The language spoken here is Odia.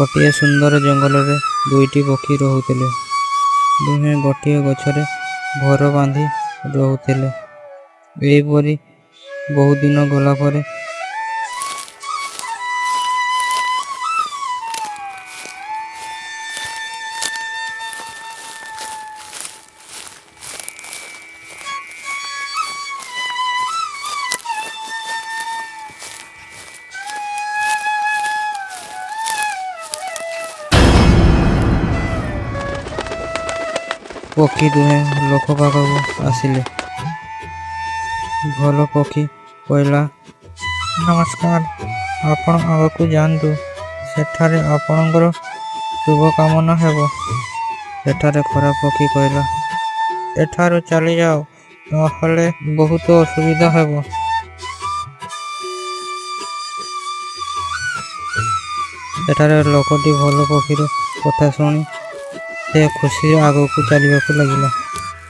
ଗୋଟିଏ ସୁନ୍ଦର ଜଙ୍ଗଲରେ ଦୁଇଟି ପକ୍ଷୀ ରହୁଥିଲେ। ଦୁହେଁ ଗୋଟିଏ ଗଛରେ ଘର ବାନ୍ଧି ରହୁଥିଲେ। ଏହିପରି ବହୁ ଦିନ ଗଲା ପରେ ପକ୍ଷୀ ଦୁହେଁ ଲୋକ ପାଖକୁ ଆସିଲେ। ଭଲ ପକ୍ଷୀ କହିଲା, ନମସ୍କାର, ଆପଣ ଆଗକୁ ଯାଆନ୍ତୁ, ସେଠାରେ ଆପଣଙ୍କର ଶୁଭକାମନା ହେବ। ସେଠାରେ ଖରାପ ପକ୍ଷୀ କହିଲା, ଏଠାରୁ ଚାଲିଯାଅ, ନହେଲେ ବହୁତ ଅସୁବିଧା ହେବ। ସେଠାରେ ଲୋକଟି ଭଲ ପକ୍ଷୀର କଥା ଶୁଣି ସେ ଖୁସିରେ ଆଗକୁ ଚାଲିବାକୁ ଲାଗିଲା।